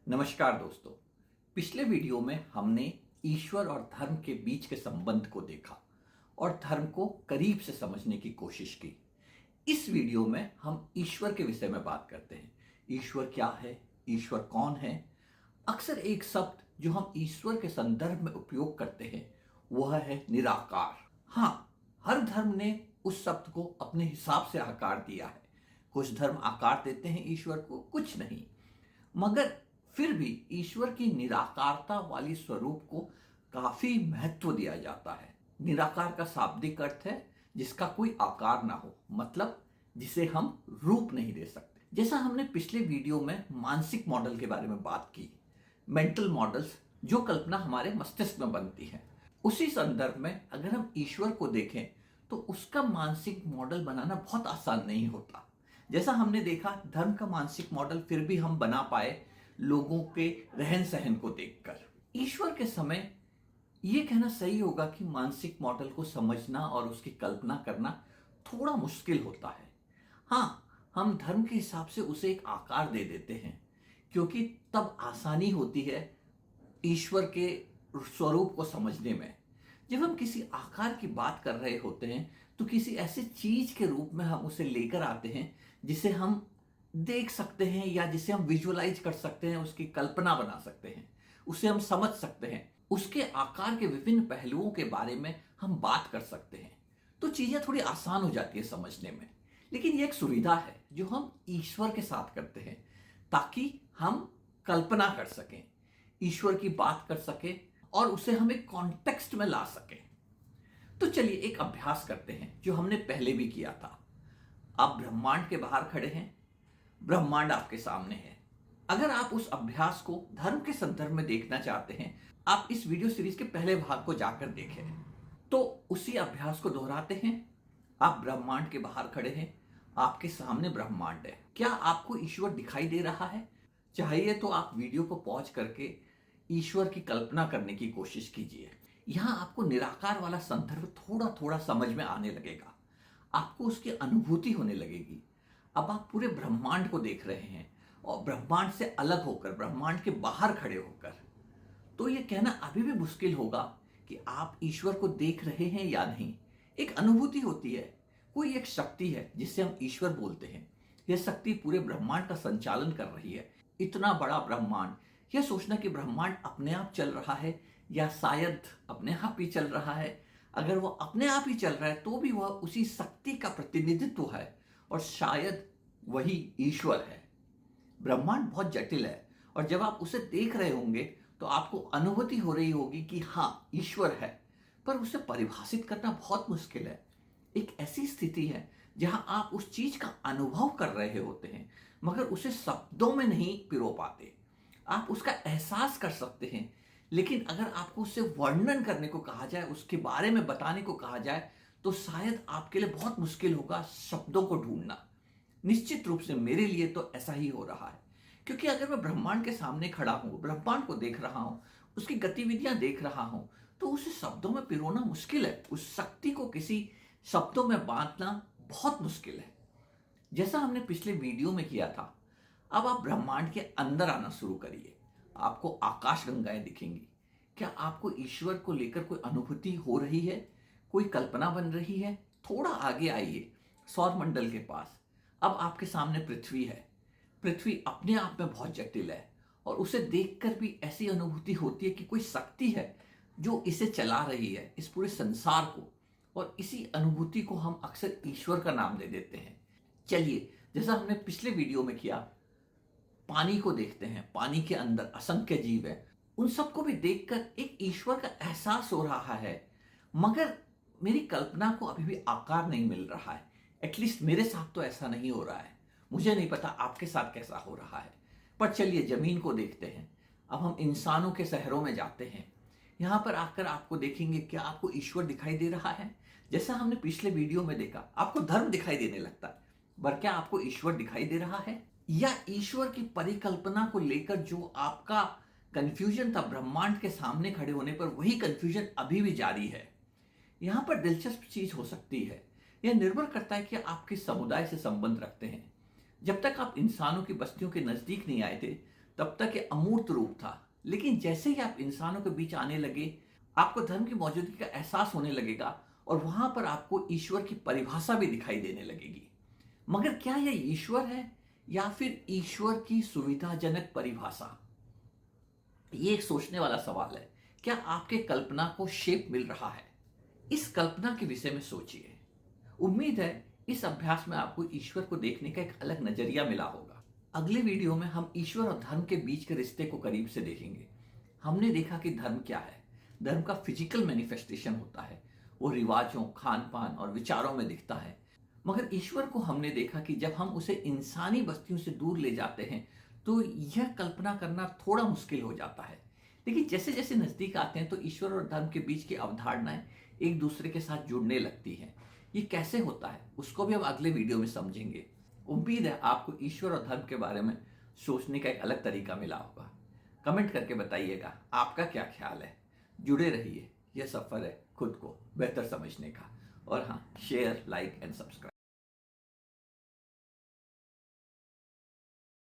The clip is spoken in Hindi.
नमस्कार दोस्तों। पिछले वीडियो में हमने ईश्वर और धर्म के बीच के संबंध को देखा और धर्म को करीब से समझने की कोशिश की। इस वीडियो में हम ईश्वर के विषय में बात करते हैं। ईश्वर क्या है, ईश्वर कौन है। अक्सर एक शब्द जो हम ईश्वर के संदर्भ में उपयोग करते हैं वह है निराकार। हाँ, हर धर्म ने उस शब्द को अपने हिसाब से आकार दिया है। कुछ धर्म आकार देते हैं ईश्वर को, कुछ नहीं। मगर फिर भी ईश्वर की निराकारता वाली स्वरूप को काफी महत्व दिया जाता है। निराकार का शाब्दिक अर्थ है जिसका कोई आकार ना हो, मतलब जिसे हम रूप नहीं दे सकते। जैसा हमने पिछले वीडियो में मानसिक मॉडल के बारे में बात की, मेंटल मॉडल्स, जो कल्पना हमारे मस्तिष्क में बनती है, उसी संदर्भ में अगर हम ईश्वर को देखें तो उसका मानसिक मॉडल बनाना बहुत आसान नहीं होता। जैसा हमने देखा, धर्म का मानसिक मॉडल फिर भी हम बना पाए लोगों के रहन सहन को देखकर। ईश्वर के समय यह कहना सही होगा कि मानसिक मॉडल को समझना और उसकी कल्पना करना थोड़ा मुश्किल होता है। हाँ, हम धर्म के हिसाब से उसे एक आकार दे देते हैं क्योंकि तब आसानी होती है ईश्वर के स्वरूप को समझने में। जब हम किसी आकार की बात कर रहे होते हैं तो किसी ऐसी चीज के रूप में हम उसे लेकर आते हैं जिसे हम देख सकते हैं या जिसे हम विजुअलाइज कर सकते हैं, उसकी कल्पना बना सकते हैं, उसे हम समझ सकते हैं, उसके आकार के विभिन्न पहलुओं के बारे में हम बात कर सकते हैं। तो चीजें थोड़ी आसान हो जाती है समझने में। लेकिन ये एक सुविधा है जो हम ईश्वर के साथ करते हैं ताकि हम कल्पना कर सकें, ईश्वर की बात कर सकें और उसे हम एक कॉन्टेक्स्ट में ला सकें। तो चलिए एक अभ्यास करते हैं जो हमने पहले भी किया था। आप ब्रह्मांड के बाहर खड़े हैं, ब्रह्मांड आपके सामने है। अगर आप उस अभ्यास को धर्म के संदर्भ में देखना चाहते हैं, आप इस वीडियो सीरीज के पहले भाग को जाकर देखें। तो उसी अभ्यास को दोहराते हैं। आप ब्रह्मांड के बाहर खड़े हैं, आपके सामने ब्रह्मांड है। क्या आपको ईश्वर दिखाई दे रहा है? चाहिए तो आप वीडियो को पॉज करके ईश्वर की कल्पना करने की कोशिश कीजिए। यहां आपको निराकार वाला संदर्भ थोड़ा थोड़ा समझ में आने लगेगा, आपको उसकी अनुभूति होने लगेगी। अब आप पूरे ब्रह्मांड को देख रहे हैं और ब्रह्मांड से अलग होकर, ब्रह्मांड के बाहर खड़े होकर। तो यह कहना अभी भी मुश्किल होगा कि आप ईश्वर को देख रहे हैं या नहीं। एक अनुभूति होती है, कोई एक शक्ति है जिसे हम ईश्वर बोलते हैं। यह शक्ति पूरे ब्रह्मांड का संचालन कर रही है। इतना बड़ा ब्रह्मांड, यह सोचना कि ब्रह्मांड अपने आप चल रहा है या शायद अपने आप ही चल रहा है, अगर वह अपने आप ही चल रहा है तो भी वह उसी शक्ति का प्रतिनिधित्व है और शायद वही ईश्वर है। ब्रह्मांड बहुत जटिल है और जब आप उसे देख रहे होंगे तो आपको अनुभूति हो रही होगी कि हाँ, ईश्वर है, पर उसे परिभाषित करना बहुत मुश्किल है। एक ऐसी स्थिति है जहां आप उस चीज का अनुभव कर रहे होते हैं मगर उसे शब्दों में नहीं पिरो पाते। आप उसका एहसास कर सकते हैं, लेकिन अगर आपको उससे वर्णन करने को कहा जाए, उसके बारे में बताने को कहा जाए, तो शायद आपके लिए बहुत मुश्किल होगा शब्दों को ढूंढना। निश्चित रूप से मेरे लिए तो ऐसा ही हो रहा है, क्योंकि अगर मैं ब्रह्मांड के सामने खड़ा हूं, ब्रह्मांड को देख रहा हूं, उसकी गतिविधियां देख रहा हूं, तो उसे शब्दों में पिरोना मुश्किल है। उस शक्ति को किसी शब्दों में बांटना बहुत मुश्किल है। जैसा हमने पिछले वीडियो में किया था, अब आप ब्रह्मांड के अंदर आना शुरू करिए। आपको आकाश गंगाएं दिखेंगी। क्या आपको ईश्वर को लेकर कोई अनुभूति हो रही है, कोई कल्पना बन रही है? थोड़ा आगे आइए, सौर मंडल के पास। अब आपके सामने पृथ्वी है। पृथ्वी अपने आप में बहुत जटिल है और उसे देखकर भी ऐसी अनुभूति होती है कि कोई शक्ति है जो इसे चला रही है, इस पूरे संसार को, और इसी अनुभूति को हम अक्सर ईश्वर का नाम दे देते हैं। चलिए, जैसा हमने पिछले वीडियो में किया, पानी को देखते हैं। पानी के अंदर असंख्य जीव है, उन सबको भी देखकर एक ईश्वर का एहसास हो रहा है, मगर मेरी कल्पना को अभी भी आकार नहीं मिल रहा है। एटलीस्ट मेरे साथ तो ऐसा नहीं हो रहा है। मुझे नहीं पता आपके साथ कैसा हो रहा है। पर चलिए जमीन को देखते हैं। अब हम इंसानों के शहरों में जाते हैं। यहां पर आकर आपको देखेंगे, क्या आपको ईश्वर दिखाई दे रहा है? जैसा हमने पिछले वीडियो में देखा, आपको धर्म दिखाई देने लगता है, पर क्या आपको ईश्वर दिखाई दे रहा है? या ईश्वर की परिकल्पना को लेकर जो आपका कंफ्यूजन था ब्रह्मांड के सामने खड़े होने पर, वही कंफ्यूजन अभी भी जारी है? यहां पर दिलचस्प चीज हो सकती है। यह निर्भर करता है कि आप किस समुदाय से संबंध रखते हैं। जब तक आप इंसानों की बस्तियों के नजदीक नहीं आए थे, तब तक ये अमूर्त रूप था, लेकिन जैसे ही आप इंसानों के बीच आने लगे, आपको धर्म की मौजूदगी का एहसास होने लगेगा और वहां पर आपको ईश्वर की परिभाषा भी दिखाई देने लगेगी। मगर क्या यह ईश्वर है या फिर ईश्वर की सुविधाजनक परिभाषा? ये एक सोचने वाला सवाल है। क्या आपके कल्पना को शेप मिल रहा है? इस कल्पना के विषय में सोचिए। उम्मीद है इस अभ्यास में आपको ईश्वर को देखने का एक अलग नजरिया मिला होगा। अगले वीडियो में हम ईश्वर और धर्म के बीच के रिश्ते को करीब से देखेंगे। हमने देखा कि धर्म क्या है। धर्म का फिजिकल मैनिफेस्टेशन होता है, वो रिवाजों, खान पान और विचारों में दिखता है। मगर ईश्वर को हमने देखा कि जब हम उसे इंसानी बस्तियों से दूर ले जाते हैं तो यह कल्पना करना थोड़ा मुश्किल हो जाता है। लेकिन जैसे जैसे नजदीक आते हैं तो ईश्वर और धर्म के बीच की अवधारणाएं एक दूसरे के साथ जुड़ने लगती हैं। ये कैसे होता है उसको भी हम अगले वीडियो में समझेंगे। उम्मीद है आपको ईश्वर और धर्म के बारे में सोचने का एक अलग तरीका मिला होगा। कमेंट करके बताइएगा आपका क्या ख्याल है। जुड़े रहिए, यह सफर है खुद को बेहतर समझने का। और हाँ, शेयर, लाइक एंड सब्सक्राइब।